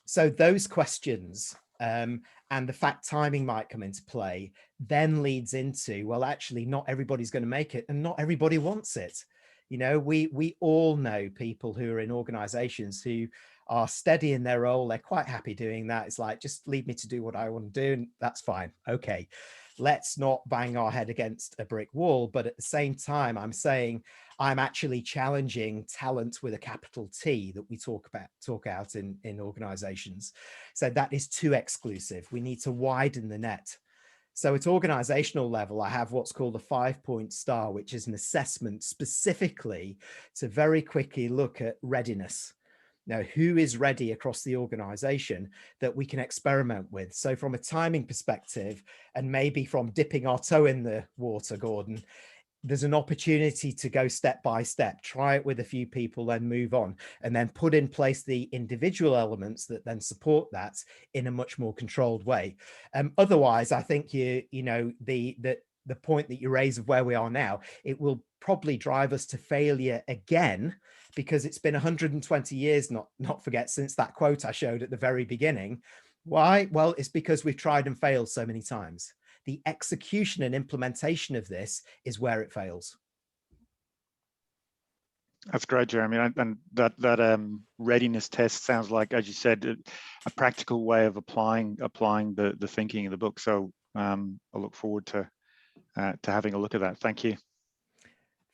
So those questions and the fact timing might come into play then leads into, well, actually, not everybody's going to make it, and not everybody wants it. We all know people who are in organizations who are steady in their role. They're quite happy doing that. It's like, just leave me to do what I want to do, and that's fine. Okay, let's not bang our head against a brick wall. But at the same time, I'm saying I'm actually challenging talent with a capital T that we talk out in organizations. So that is too exclusive. We need to widen the net. So at organizational level, I have what's called a 5-point star, which is an assessment specifically to very quickly look at readiness. Now, who is ready across the organization that we can experiment with? So from a timing perspective, and maybe from dipping our toe in the water, Gordon, there's an opportunity to go step by step, try it with a few people, then move on, and then put in place the individual elements that then support that in a much more controlled way. Otherwise, I think the point that you raise of where we are now, it will probably drive us to failure again, because it's been 120 years, not forget, since that quote I showed at the very beginning. Why? Well, it's because we've tried and failed so many times. The execution and implementation of this is where it fails. That's great, Jeremy. And that readiness test sounds like, as you said, a practical way of applying the thinking in the book. So I look forward to having a look at that. Thank you.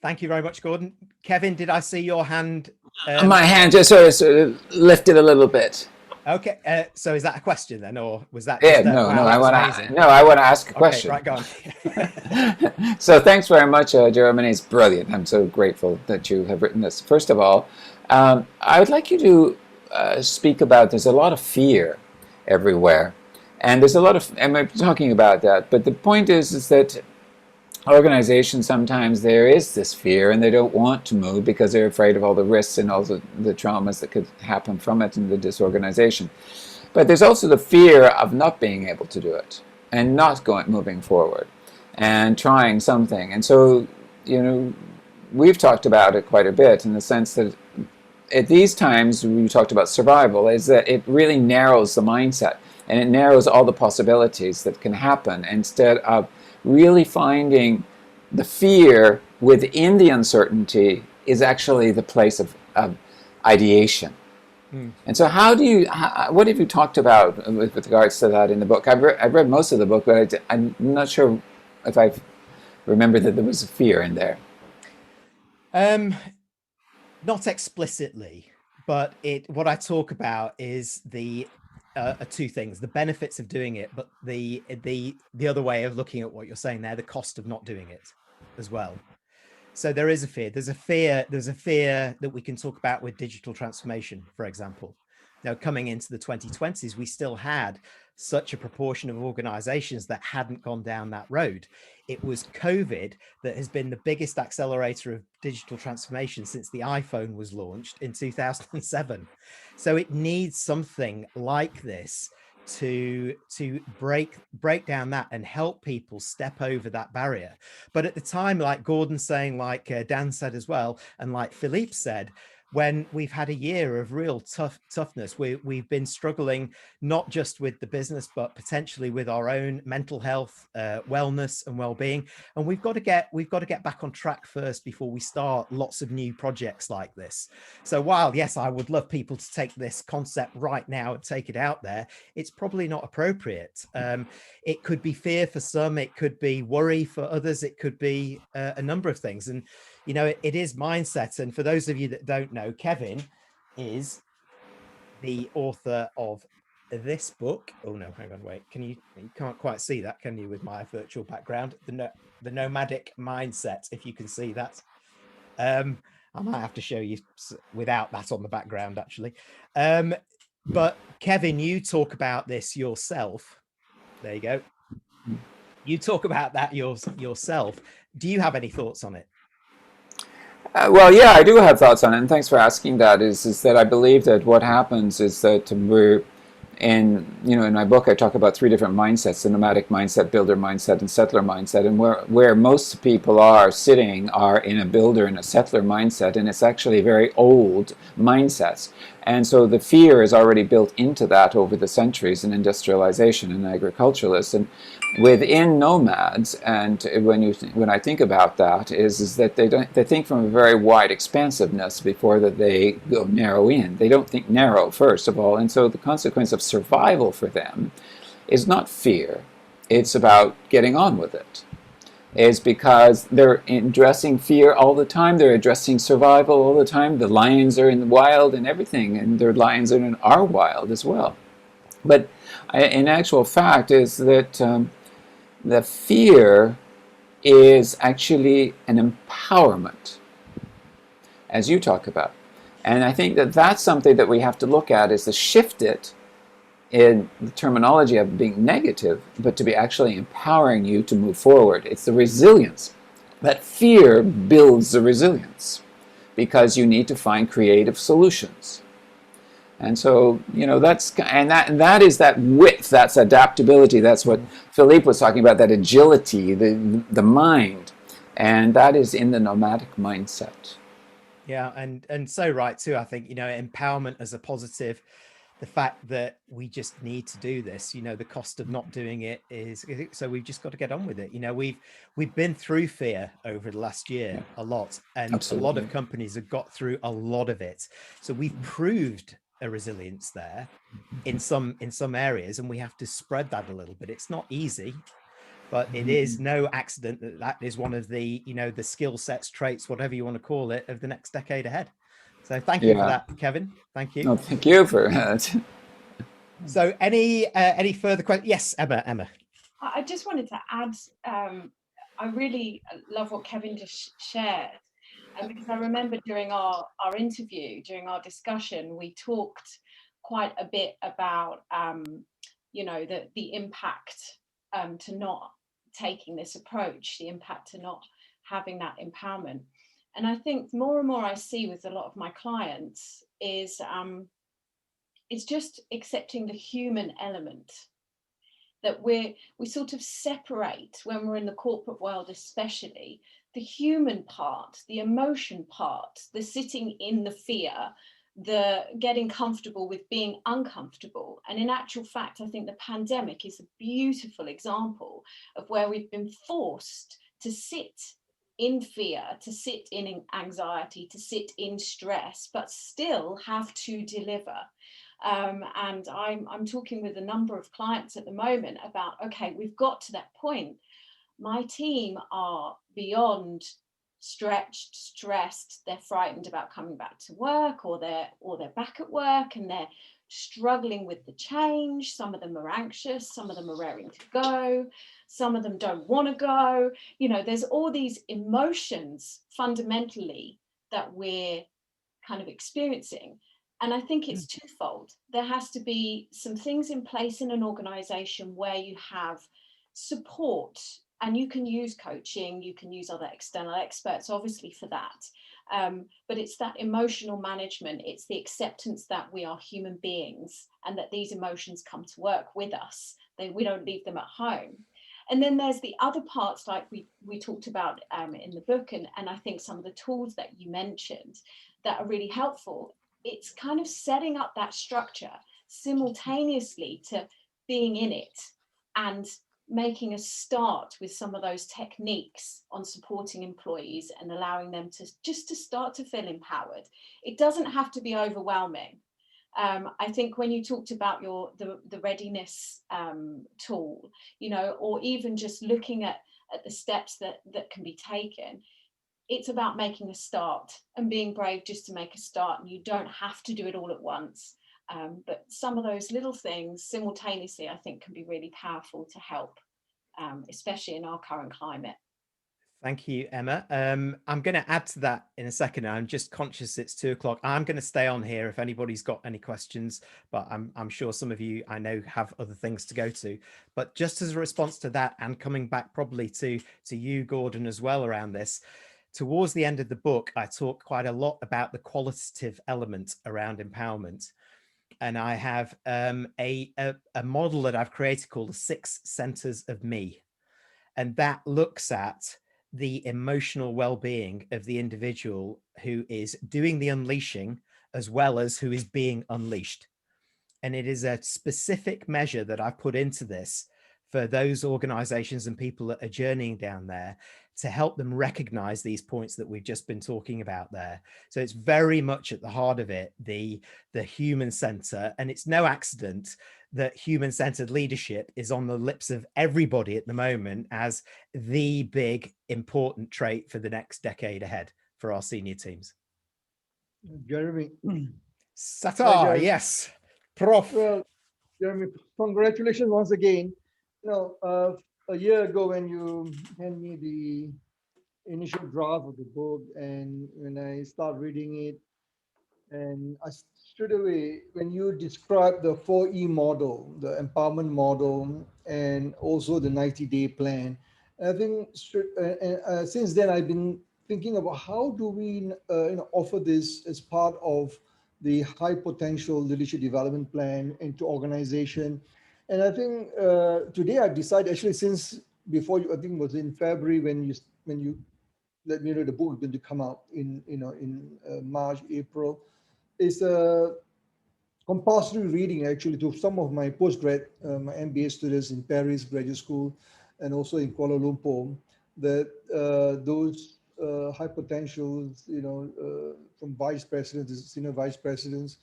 Thank you very much, Gordon. Kevin, did I see your hand? My hand just sort of lifted a little bit. Okay, so is that a question then, or was that Yeah, just no, wow, no, that I was want amazing? to, no, I want to ask a Okay, question. right, go on. So thanks very much, Jeremy. It's brilliant. I'm so grateful that you have written this. First of all, I would like you to speak about, there's a lot of fear everywhere. And there's a lot of, and we're talking about that, but the point is that organizations, sometimes there is this fear and they don't want to move because they're afraid of all the risks and all the traumas that could happen from it and the disorganization. But there's also the fear of not being able to do it and not moving forward and trying something. And so, we've talked about it quite a bit in the sense that at these times, we talked about survival, is that it really narrows the mindset and it narrows all the possibilities that can happen instead of really finding the fear within the uncertainty is actually the place of ideation. And so what have you talked about with regards to that in the book? I've read most of the book, but I'm not sure if I remember that there was a fear in there. Not explicitly, but what I talk about is two things: the benefits of doing it, but the other way of looking at what you're saying there, the cost of not doing it as well. So there is a fear. There's a fear that we can talk about with digital transformation, for example. Now, coming into the 2020s, we still had such a proportion of organizations that hadn't gone down that road. It was COVID that has been the biggest accelerator of digital transformation since the iPhone was launched in 2007. So it needs something like this to break down that and help people step over that barrier. But at the time, like Gordon's saying, like Dan said as well, and like Philippe said, when we've had a year of real toughness, we've been struggling not just with the business, but potentially with our own mental health, wellness and well-being. And we've got to get back on track first before we start lots of new projects like this. So while, yes, I would love people to take this concept right now and take it out there, it's probably not appropriate. It could be fear for some, it could be worry for others, it could be a number of things. And it is mindset. And for those of you that don't know, Kevin is the author of this book. Oh no, hang on, wait. You can't quite see that, can you, with my virtual background? The Nomadic Mindset, if you can see that. I might have to show you without that on the background, actually. But Kevin, you talk about this yourself. There you go. You talk about that yourself. Do you have any thoughts on it? Well, yeah, I do have thoughts on it, and thanks for asking that. Is that I believe that what happens is that we're in my book I talk about 3 different mindsets: the nomadic mindset, builder mindset, and settler mindset. And where most people are sitting are in a builder and a settler mindset, and it's actually very old mindsets. And so the fear is already built into that over the centuries in industrialization and agriculturalists. And within nomads, and when I think about that, is that they think from a very wide expansiveness before that they go narrow in. They don't think narrow, first of all. And so the consequence of survival for them is not fear. It's about getting on with it. Is because they're addressing fear all the time. They're addressing survival all the time. The lions are in the wild and everything, and their lions are in our wild as well. But in actual fact is that the fear is actually an empowerment, as you talk about. And I think that that's something that we have to look at, is to shift it in the terminology of being negative, but to be actually empowering you to move forward. It's the resilience. That fear builds the resilience because you need to find creative solutions. And so, that is that width, that's adaptability. That's what Philippe was talking about, that agility, the mind. And that is in the nomadic mindset. Yeah, and so right too. I think, empowerment as a positive. The fact that we just need to do this, the cost of not doing it is, so we've just got to get on with it. We've been through fear over the last year a lot, and Absolutely. A lot of companies have got through a lot of it. So we've proved a resilience there in some areas, and we have to spread that a little bit. It's not easy, but it is no accident that is one of the, the skill sets, traits, whatever you want to call it, of the next decade ahead. So thank you for that, Kevin. Thank you. No, thank you for that. So any further questions? Yes, Emma. I just wanted to add, I really love what Kevin just shared. Because I remember during our interview, during our discussion, we talked quite a bit about, the impact to not taking this approach, the impact to not having that empowerment. And I think more and more I see with a lot of my clients is it's just accepting the human element, that we sort of separate when we're in the corporate world, especially the human part, the emotion part, the sitting in the fear, the getting comfortable with being uncomfortable. And in actual fact, I think the pandemic is a beautiful example of where we've been forced to sit in fear, to sit in anxiety, to sit in stress, but still have to deliver. And I'm talking with a number of clients at the moment about, okay, we've got to that point. My team are beyond stretched, stressed, they're frightened about coming back to work, or they're back at work and they're struggling with the change. Some of them are anxious, some of them are raring to go, some of them don't want to go. There's all these emotions fundamentally that we're kind of experiencing. And I think it's twofold. There has to be some things in place in an organization where you have support, and you can use coaching, you can use other external experts, obviously, for that. But it's that emotional management, it's the acceptance that we are human beings and that these emotions come to work with us. We don't leave them at home. And then there's the other parts, like we talked about in the book, and I think some of the tools that you mentioned that are really helpful. It's kind of setting up that structure simultaneously to being in it and making a start with some of those techniques on supporting employees and allowing them to start to feel empowered. It doesn't have to be overwhelming. I think when you talked about the readiness tool, or even just looking at the steps that can be taken, it's about making a start and being brave just to make a start. And you don't have to do it all at once. But some of those little things simultaneously, I think, can be really powerful to help, especially in our current climate. Thank you, Emma. I'm going to add to that in a second. I'm just conscious it's 2:00. I'm going to stay on here if anybody's got any questions, but I'm sure some of you I know have other things to go to. But just as a response to that, and coming back probably to you, Gordon, as well around this, towards the end of the book, I talk quite a lot about the qualitative element around empowerment. And I have a model that I've created called the 6 centers of me. And that looks at the emotional well-being of the individual who is doing the unleashing as well as who is being unleashed. And it is a specific measure that I've put into this for those organizations and people that are journeying down there to help them recognize these points that we've just been talking about there. So it's very much at the heart of it, the human center. And it's no accident that human-centered leadership is on the lips of everybody at the moment as the big important trait for the next decade ahead for our senior teams. Jeremy. Satar, yes. Prof. Well, Jeremy, congratulations once again. A year ago when you handed me the initial draft of the book, and when I started reading it, and I straight away, when you described the 4E model, the empowerment model, and also the 90-day plan, I think since then I've been thinking about how do we offer this as part of the high potential leadership development plan into organization. And I think today I've decided, actually, since before you, I think it was in February when you let me know the book is going to come out in March, April. It's a compulsory reading actually to some of my postgrad, my MBA students in Paris graduate school, and also in Kuala Lumpur. That those high potentials, from vice presidents to senior vice presidents,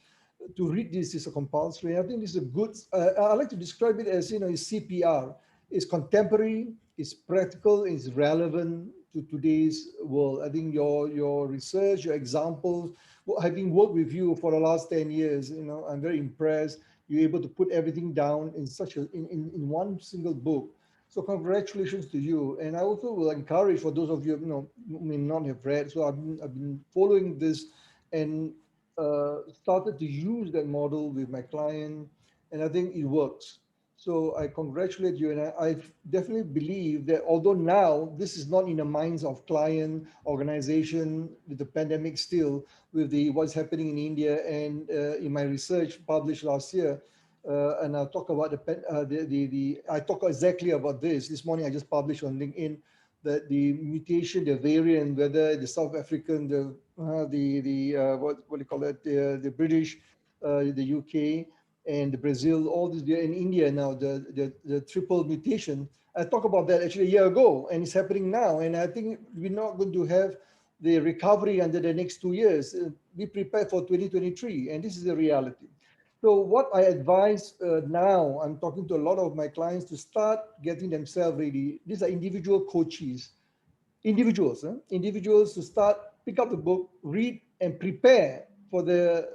to read this is a compulsory. I think this is a good. I like to describe it as it's CPR. It's contemporary, it's practical, it's relevant to today's world. I think your research, your examples, having worked with you for the last 10 years, I'm very impressed. you're able to put everything down in such a in one single book. So congratulations to you. And I also will encourage for those of you, who may not have read. So I've been following this and started to use that model with my client, and I think it works. So I congratulate you, and I definitely believe that although now this is not in the minds of client, organization, with the pandemic still, with what's happening in India, and in my research published last year, and I'll talk about I talk exactly about this. This morning I just published on LinkedIn that the mutation, the variant, whether the South African, what do you call it, the British, the UK, and the Brazil, all this, in India now, the triple mutation. I talked about that actually a year ago, and it's happening now. And I think we're not going to have the recovery under the next 2 years. Be prepared for 2023, and this is the reality. So what I advise now, I'm talking to a lot of my clients to start getting themselves ready. These are individual coaches, individuals to start, pick up the book, read, and prepare for the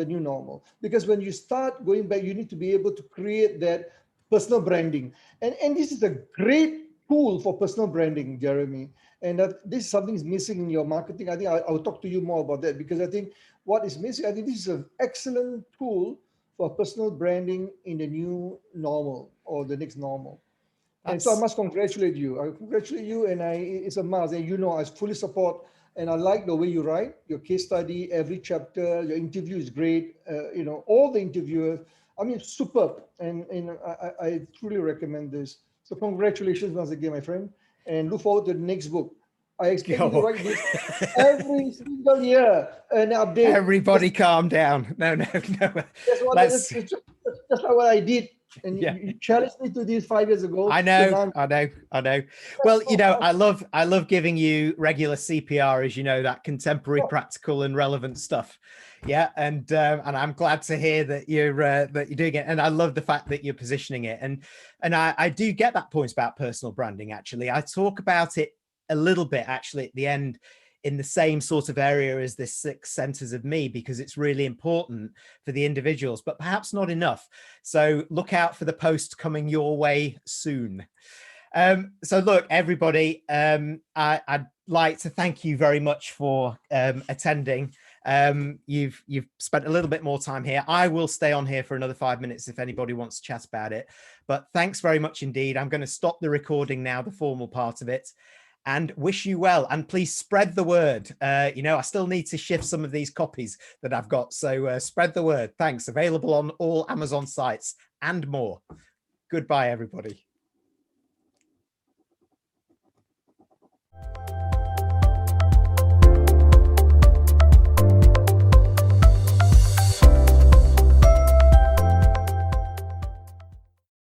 new normal. Because when you start going back, you need to be able to create that personal branding. And this is a great tool for personal branding, Jeremy. And this is something is missing in your marketing. I think I'll talk to you more about that, because I think what is missing, I think this is an excellent tool for personal branding in the new normal or the next normal. And so I must congratulate you. I congratulate you, and it's a must. And I fully support, and I like the way you write, your case study, every chapter, your interview is great. All the interviewers, I mean, superb. And I truly recommend this. So congratulations once again, my friend, and look forward to the next book. I expect you to write this every single year, an update. Everybody calm down. No. That's just like what I did. And you challenged me to this 5 years ago. I know. Well, I love giving you regular CPR, as you know, that contemporary, practical, and relevant stuff. Yeah, and I'm glad to hear that you're doing it, and I love the fact that you're positioning it, and I do get that point about personal branding. Actually, I talk about it a little bit actually at the end, in the same sort of area as this 6 centers of me, because it's really important for the individuals, but perhaps not enough. So look out for the post coming your way soon. So look, everybody, I'd like to thank you very much for attending. You've spent a little bit more time here. I will stay on here for another 5 minutes if anybody wants to chat about it, but thanks very much indeed. I'm going to stop the recording now, the formal part of it, and wish you well. And please spread the word. I still need to shift some of these copies that I've got. So spread the word. Thanks. Available on all Amazon sites and more. Goodbye, everybody.